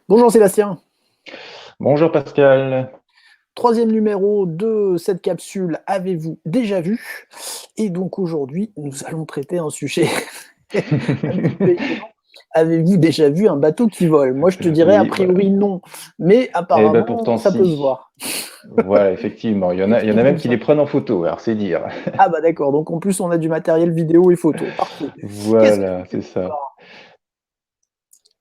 Bonjour Sébastien, Bonjour Pascal. troisième numéro de cette capsule Avez-vous déjà vu? Et donc aujourd'hui, nous allons traiter un sujet un petit peu étonnant. Avez-vous déjà vu un bateau qui vole? Moi je te dirais a Oui, voilà. priori non, mais Eh ben apparemment pourtant ça peut se si. voir. Voilà, effectivement. Il y en a même Explique-nous qui ça. les prennent en photo, alors c'est dire. Ah bah d'accord, donc en plus on a du matériel vidéo et photo, parfait. Qu'est-ce que Voilà, c'est c'est cette ça. histoire?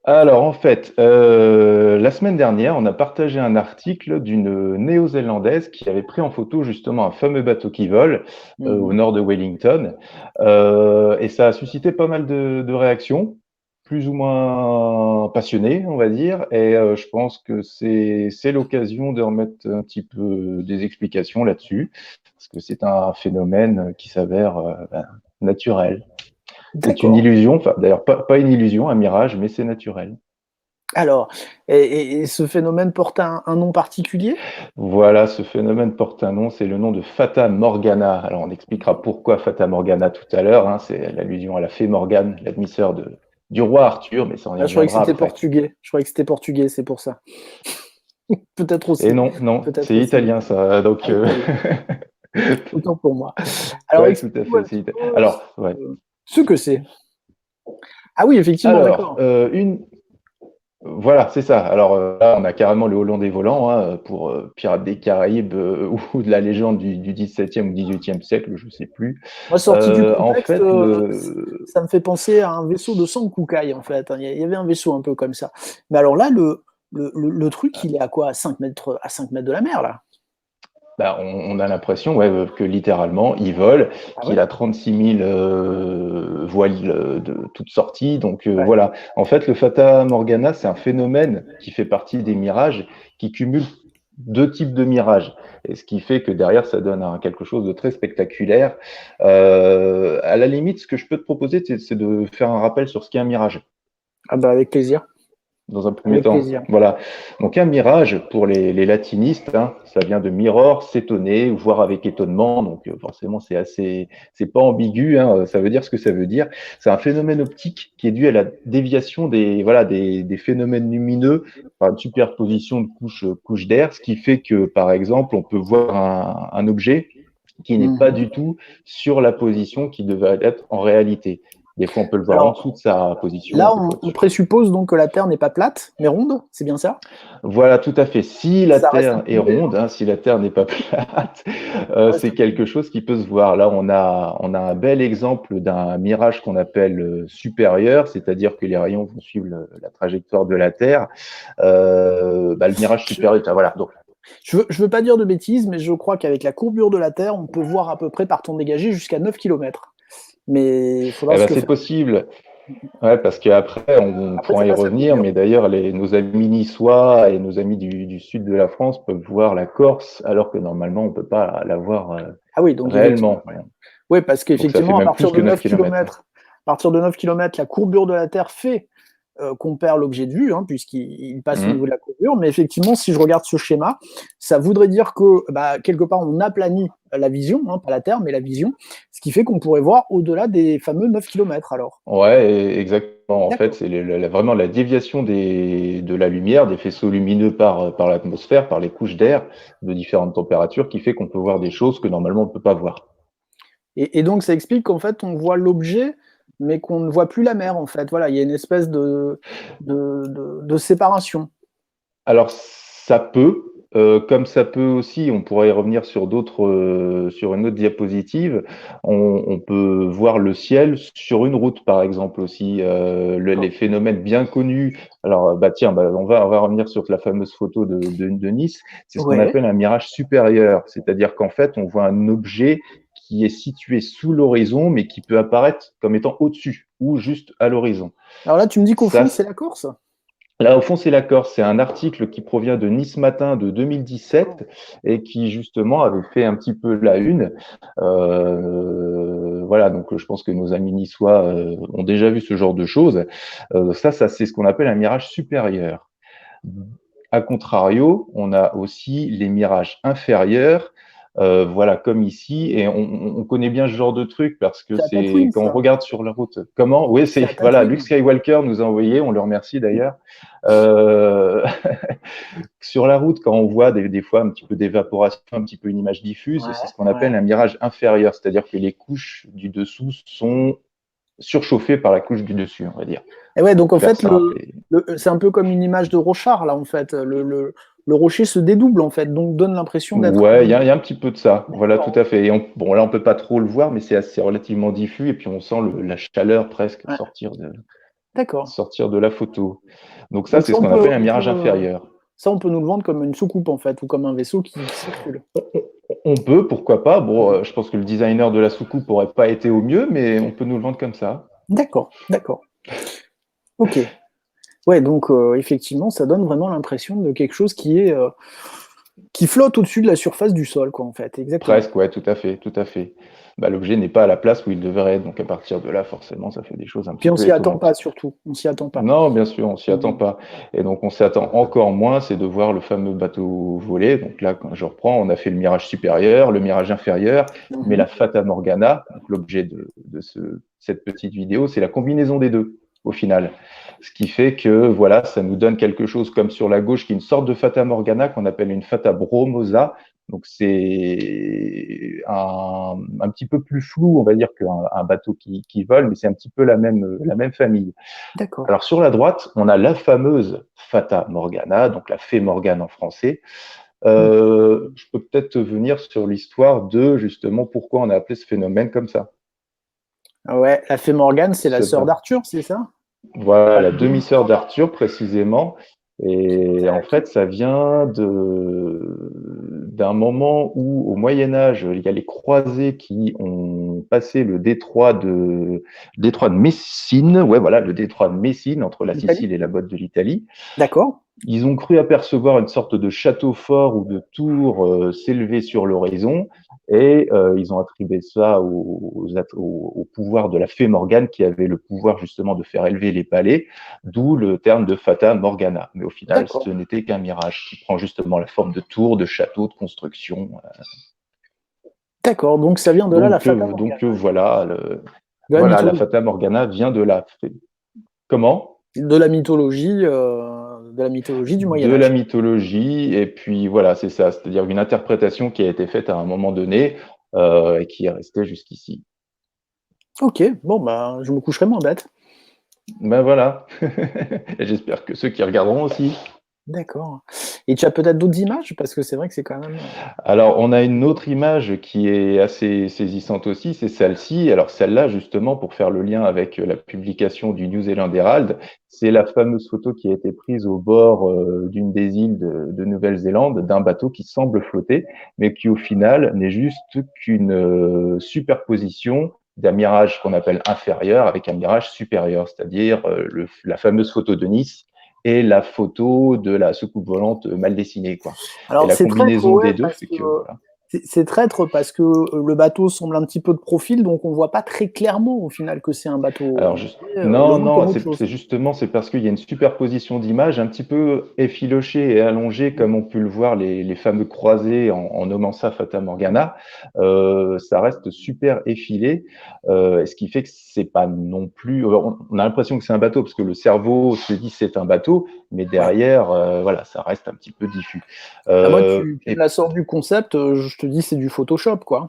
Alors en fait, la semaine dernière, on a partagé un article d'une néo-zélandaise qui avait pris en photo justement un fameux bateau qui vole au Mhm. nord de Wellington. Et ça a suscité pas mal de réactions, plus ou moins passionnées, on va dire. Et je pense que c'est l'occasion de remettre un petit peu des explications là-dessus, parce que c'est un phénomène qui s'avère naturel. C'est une D'accord. illusion, enfin d'ailleurs pas une illusion, un mirage, mais c'est naturel. Alors, et ce phénomène porte un nom particulier? Voilà, ce phénomène porte un nom, c'est le nom de Fata Morgana. Alors on expliquera pourquoi Fata Morgana tout à l'heure, hein, c'est l'allusion à la fée Morgane, l'admisseur du roi Arthur, mais ça on y Ah, je croyais que reviendra c'était après. portugais. Je croyais que c'était portugais, c'est pour ça. Peut-être Et aussi. non, non, Peut-être c'est aussi. italien ça, donc Ah, italien. Autant pour moi. Alors ouais, tout à explique-nous fait, un c'est petit italien. peu Alors, ouais. ce que c'est. Ah oui, effectivement, Alors, d'accord. voilà, c'est ça. Alors là, on a carrément le Hollandais volant hein, pour Pirates des Caraïbes ou de la légende du XVIIe ou XVIIIe siècle, je sais plus. Moi, sorti du En contexte, fait, le, ça me fait penser à un vaisseau de Sankukai, en fait. Il y avait un vaisseau un peu comme ça. Mais alors là, le truc, il est à quoi? À 5 mètres de la mer, là? Bah, on a l'impression ouais, que littéralement, il vole, Ah ouais? qu'il a 36 000 voiles de toutes sorties. Donc Ouais. voilà. En fait, le Fata Morgana, c'est un phénomène qui fait partie des mirages, qui cumule deux types de mirages. Et ce qui fait que derrière, ça donne quelque chose de très spectaculaire. À la limite, ce que je peux te proposer, c'est de faire un rappel sur ce qu'est un mirage Ah bah avec plaisir. dans un premier Avec temps. plaisir. Voilà. Donc un mirage, pour les latinistes, hein, ça vient de mirror, s'étonner, ou voir avec étonnement. Donc forcément, c'est pas ambigu. Hein, ça veut dire ce que ça veut dire. C'est un phénomène optique qui est dû à la déviation des phénomènes lumineux par une superposition de couches d'air, ce qui fait que, par exemple, on peut voir un objet qui n'est pas Mhm. du tout sur la position qui devait être en réalité. Des fois, on peut le voir en dessous de Alors sa position, on là, peut le voir on dessus. présuppose donc que la Terre n'est pas plate, mais ronde, c'est bien ça? Voilà, tout à fait. Si la Ça reste un Terre est pilier, hein. ronde, hein, si la Terre n'est pas plate, Ça reste c'est un pilier. quelque chose qui peut se voir. Là, on a un bel exemple d'un mirage qu'on appelle supérieur, c'est-à-dire que les rayons vont suivre la trajectoire de la Terre. Le mirage Je, supérieur, voilà. Donc, je veux pas dire de bêtises, mais je crois qu'avec la courbure de la Terre, on peut voir à peu près par temps dégagé jusqu'à 9 kilomètres. Mais il faudra eh se ben, le c'est faire. possible. Ouais, parce qu'après, on Après, pourra c'est y pas ça revenir, courbure. mais d'ailleurs, nos amis niçois et nos amis du sud de la France peuvent voir la Corse, alors que normalement, on peut pas la voir Ah oui, donc effectivement. réellement. Voilà. Oui, parce Donc, ça fait qu'effectivement, même plus que 9 kilomètres. à partir de 9 kilomètres, la courbure de la Terre fait qu'on perd l'objet de vue, hein, puisqu'il passe au niveau de Mhm. la courbure. Mais effectivement, si je regarde ce schéma, ça voudrait dire que bah, quelque part, on aplanit la vision, hein, pas la Terre, mais la vision, ce qui fait qu'on pourrait voir au-delà des fameux 9 kilomètres alors. Ouais, exactement. En fait, D'accord. c'est vraiment la déviation de la lumière, des faisceaux lumineux par l'atmosphère, par les couches d'air de différentes températures, qui fait qu'on peut voir des choses que normalement on ne peut pas voir. Et donc, ça explique qu'en fait, on voit l'objet, mais qu'on ne voit plus la mer, en fait. Voilà, il y a une espèce de séparation. Alors, ça peut, comme ça peut aussi, on pourrait y revenir sur sur une autre diapositive. On peut voir le ciel sur une route, par exemple aussi. Les phénomènes bien connus. Alors, bah tiens, bah, on va revenir sur la fameuse photo de Nice. C'est ce qu'on Ouais. appelle un mirage supérieur, c'est-à-dire qu'en fait, on voit un objet qui est situé sous l'horizon, mais qui peut apparaître comme étant au-dessus ou juste à l'horizon. Alors là, tu me dis qu'au Ça, fond, c'est la Corse? Là, au fond, c'est la Corse. C'est un article qui provient de Nice Matin de D'accord. 2017 et qui, justement, avait fait un petit peu la une. Voilà, donc je pense que nos amis niçois ont déjà vu ce genre de choses. Ça, c'est ce qu'on appelle un mirage supérieur. A contrario, on a aussi les mirages inférieurs, voilà, comme ici, et on connaît bien ce genre de truc parce que C'est à c'est Tatooine, quand on ça. regarde sur la route. Comment? Oui, C'est c'est à voilà, Luke Tatooine. Skywalker nous a envoyé, on le remercie d'ailleurs. Euh, Sur la route, quand on voit des fois un petit peu d'évaporation, un petit peu une image diffuse, c'est ce qu'on appelle un mirage inférieur, c'est-à-dire que les couches du dessous sont surchauffées par la couche du dessus, on va dire. Et ouais, donc en Faire fait, simple. c'est un peu comme une image de Rochard, là, en fait. Le rocher se dédouble, en fait, donc donne l'impression d'être. Ouais, il y a un petit peu de ça. Voilà, tout D'accord. à fait. Et bon, là, on peut pas trop le voir, mais c'est assez relativement diffus, et puis on sent la chaleur presque Ouais, d'accord. sortir de la photo. Donc ça, Donc c'est ce qu'on appelle un mirage euh, inférieur. ça, on peut nous le vendre comme une soucoupe, en fait, ou comme un vaisseau qui circule. On peut, pourquoi pas. Bon, Mhm. je pense que le designer de la soucoupe aurait pas été au mieux, mais on peut nous le vendre comme ça. D'accord, d'accord. Ok. Ouais, donc effectivement, ça donne vraiment l'impression de quelque chose qui flotte au-dessus de la surface du sol, quoi, en fait. Exactement. Presque, ouais, tout à fait, tout à fait. Bah, l'objet n'est pas à la place où il devrait être, donc à partir de là, forcément, ça fait des choses un Puis petit on peu s'y attend pas, étonnantes. surtout. On s'y attend pas. Non, bien sûr, on s'y attend Mhm. pas. Et donc, on s'y attend encore moins, c'est de voir le fameux bateau voler. Donc là, quand je reprends, on a fait le mirage supérieur, le mirage inférieur, mais Mhm. la Fata Morgana, donc l'objet de cette petite vidéo, c'est la combinaison des deux, au final. Ce qui fait que, voilà, ça nous donne quelque chose comme sur la gauche, qui est une sorte de Fata Morgana qu'on appelle une Fata Bromosa. Donc, c'est un petit peu plus flou, on va dire, qu'un bateau qui vole, mais c'est un petit peu la même famille. D'accord. Alors sur la droite, on a la fameuse Fata Morgana, donc la fée Morgane en français. Mhm. Je peux peut-être venir sur l'histoire de justement pourquoi on a appelé ce phénomène comme ça. Ouais, la fée Morgane, c'est la Ça te sœur va? d'Arthur, c'est ça? Voilà, Enfin, la la demi-sœur demi-sœur d'Arthur. d'Arthur précisément. Et en Tac. fait, ça vient d'un moment où, au Moyen Âge, il y a les croisés qui ont passé le détroit de Messine. Ouais, voilà, le détroit de Messine entre la L'Italie? Sicile et la botte de l'Italie. D'accord. Ils ont cru apercevoir une sorte de château fort ou de tour s'élever sur l'horizon et ils ont attribué ça au pouvoir de la fée Morgane qui avait le pouvoir justement de faire élever les palais, d'où le terme de Fata Morgana. Mais au final, ce D'accord. n'était qu'un mirage qui prend justement la forme de tour, de château, de construction. D'accord. Donc ça vient de là, la Donc, Fata Morgana, voilà, de la voilà, la mythologie. Fata Morgana vient de là. Comment? De la mythologie du Moyen De la Âge. mythologie, et puis voilà, c'est ça, c'est-à-dire une interprétation qui a été faite à un moment donné et qui est restée jusqu'ici. Ok, bon, bah, je me coucherai moins bête. Ben voilà, et j'espère que ceux qui regarderont aussi. D'accord. Et tu as peut-être d'autres images? Parce que c'est vrai que c'est quand même. Alors, on a une autre image qui est assez saisissante aussi, c'est celle-ci. Alors, celle-là, justement, pour faire le lien avec la publication du New Zealand Herald, c'est la fameuse photo qui a été prise au bord d'une des îles de Nouvelle-Zélande d'un bateau qui semble flotter, mais qui, au final, n'est juste qu'une superposition d'un mirage qu'on appelle inférieur avec un mirage supérieur, c'est-à-dire la fameuse photo de Nice et la photo de la soucoupe volante mal dessinée, quoi. Et Alors, la c'est traître, combinaison ouais, des deux parce fait que que voilà. c'est traître parce que le bateau semble un petit peu de profil, donc on voit pas très clairement au final que c'est un bateau. Alors On juste, dirait, le non, voit comme non, autre chose. c'est justement c'est parce qu'il y a une superposition d'images un petit peu effilochée et allongée comme on peut le voir les fameux croisés en nommant ça Fata Morgana. Ça reste super effilé, ce qui fait que c'est pas non plus. On a l'impression que c'est un bateau parce que le cerveau se dit c'est un bateau, mais Ouais. derrière, voilà, ça reste un petit peu diffus. Bah, moi, tu me Et la sors du concept, je te dis c'est du Photoshop, quoi.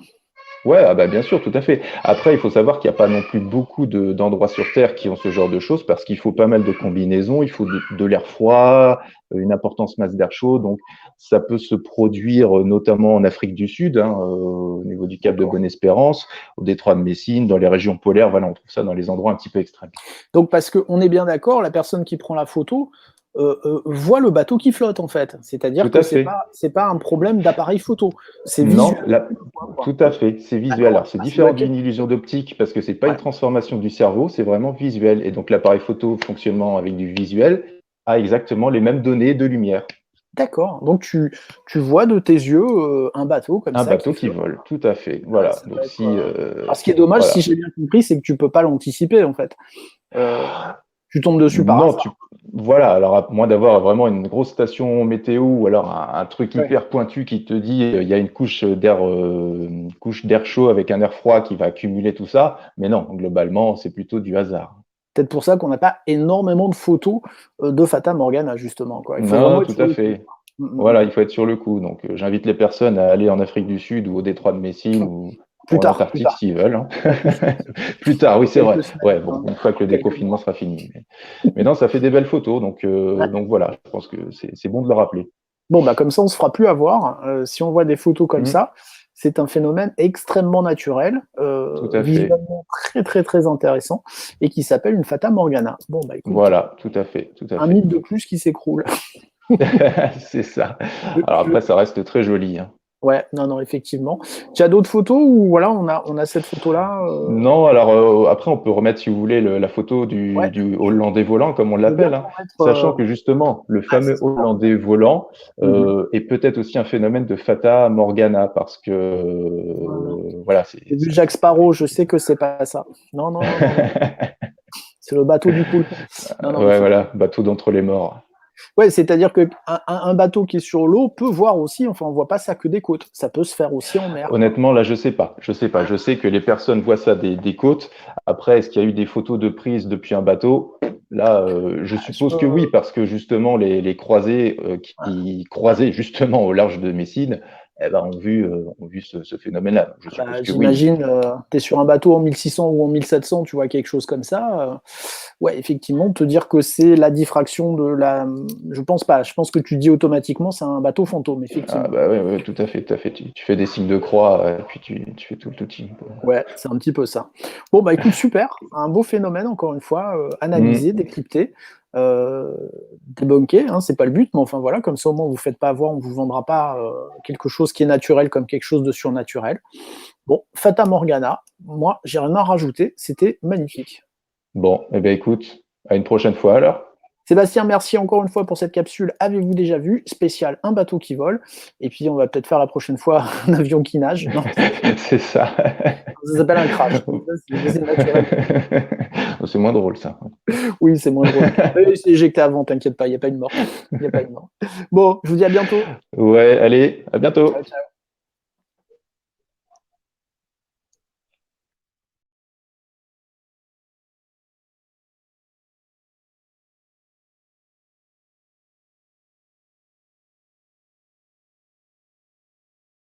ouais, ah bah bien sûr, tout à fait. Après, il faut savoir qu'il n'y a pas non plus beaucoup d'endroits sur Terre qui ont ce genre de choses parce qu'il faut pas mal de combinaisons, il faut de l'air froid, une importante masse d'air chaud. Donc, ça peut se produire notamment en Afrique du Sud, hein, au niveau du Cap de D'accord. Bonne-Espérance, au détroit de Messine, dans les régions polaires. Voilà, on trouve ça dans les endroits un petit peu extrêmes. Donc, parce qu'on est bien d'accord, la personne qui prend la photo voit le bateau qui flotte, en fait. C'est-à-dire Tout que à fait. c'est pas un problème d'appareil photo. C'est Non, visuel. tout à fait, c'est visuel. D'accord. Alors, c'est Ah, ça doit différent être d'une quelque illusion chose. d'optique parce que c'est pas une Ouais. transformation du cerveau, c'est vraiment visuel. Et donc, l'appareil photo fonctionnement avec du visuel a exactement les mêmes données de lumière. D'accord. Donc, tu vois de tes yeux un bateau comme Un ça qui bateau qui flotte. vole, tout à fait. Ouais, Voilà. ça doit Donc, être, si, alors, ce qui est dommage, si voilà. j'ai bien compris, c'est que tu peux pas l'anticiper, en fait. Euh, Tu tombes dessus par Non, hasard. voilà. Alors, à moins d'avoir vraiment une grosse station météo ou alors un truc Ouais. hyper pointu qui te dit il y a une couche d'air chaud avec un air froid qui va accumuler tout ça. Mais non, globalement, c'est plutôt du hasard. peut-être pour ça qu'on n'a pas énormément de photos de Fata Morgana, justement, quoi. Il faut Non, vraiment être tout sur à le coup. fait. Voilà, il faut être sur le coup. Donc, j'invite les personnes à aller en Afrique du Sud ou au détroit de Messine ou Plus en tard, plus Antarctique tard. s'ils veulent, hein. Pas tout de suite. Plus tard, oui, Dans c'est vrai. quelques semaines, Ouais, bon, hein, une fois que le quelques déconfinement mois. sera fini. Mais non, ça fait des belles photos. Ouais. Donc voilà, je pense que c'est bon de le rappeler. Bon, bah, comme ça, on se fera plus avoir. Si on voit des photos comme Mm, ça, c'est un phénomène extrêmement naturel, tout à fait. visuellement très, très, très intéressant, et qui s'appelle une Fata Morgana. Bon, bah, écoute, Voilà, tout à fait, tout à un fait. mythe de plus qui s'écroule. C'est ça. Je- Alors je- après, ça reste très joli, hein. Ouais, non, non, effectivement. Tu as d'autres photos ou voilà, on a cette photo-là Non, alors après, on peut remettre, si vous voulez, la photo Ouais, du Hollandais volant, comme on je veux bien l'appelle, hein. qu'on mette. Sachant que justement, le Ah, c'est fameux ça. Hollandais volant Mhm. est peut-être aussi un phénomène de Fata Morgana, parce que Voilà. voilà, J'ai vu Jack Sparrow, je sais que c'est pas ça. Non, non, non, non, non. C'est le bateau du poulpe. Non, non, il Ouais, faut pas. voilà, bateau d'entre les morts. Ouais, c'est-à-dire que un bateau qui est sur l'eau peut voir aussi, enfin, on voit pas ça que des côtes. Ça peut se faire aussi en mer, quoi. Honnêtement, là, je sais pas. Je sais pas. Je sais que les personnes voient ça des côtes. Après, est-ce qu'il y a eu des photos de prise depuis un bateau? Là, je Ah, je suppose que oui, peux- parce que justement, les croisés qui croisaient justement au large de Messine, eh ben, ont vu ce phénomène-là. Donc, je suppose Bah, que oui. j'imagine, tu es sur un bateau en 1600 ou en 1700, tu vois quelque chose comme ça. Ouais, effectivement, te dire que c'est la diffraction de la. Je pense pas. Je pense que tu dis automatiquement c'est un bateau fantôme, Ah, effectivement. bah ouais, ouais, tout à fait, tout à fait. Tu fais des signes de croix, puis tu fais tout le tout. Ouais, c'est un petit peu ça. Bon, bah écoute, super. Un beau phénomène, encore une fois, Hmm. analysé, décrypté, euh, débunké, hein, c'est pas le but, mais enfin voilà, comme ça au moins vous faites pas avoir, on vous vendra pas quelque chose qui est naturel comme quelque chose de surnaturel. Bon, Fata Morgana, moi, j'ai rien à rajouter, c'était magnifique. Bon, eh ben écoute, à une prochaine fois alors. Sébastien, merci encore une fois pour cette capsule. Avez-vous déjà vu? Spécial, un bateau qui vole. Et puis, on va peut-être faire la prochaine fois un avion qui nage. Non, C'est ça. ça s'appelle un crash. Ça, c'est naturel. C'est moins drôle ça. Oui, c'est moins drôle. Mais c'est éjecté avant, t'inquiète pas, il n'y a pas une mort. Il n'y a pas une mort. Bon, je vous dis à bientôt. Ouais, allez, à bientôt. Ciao, ciao.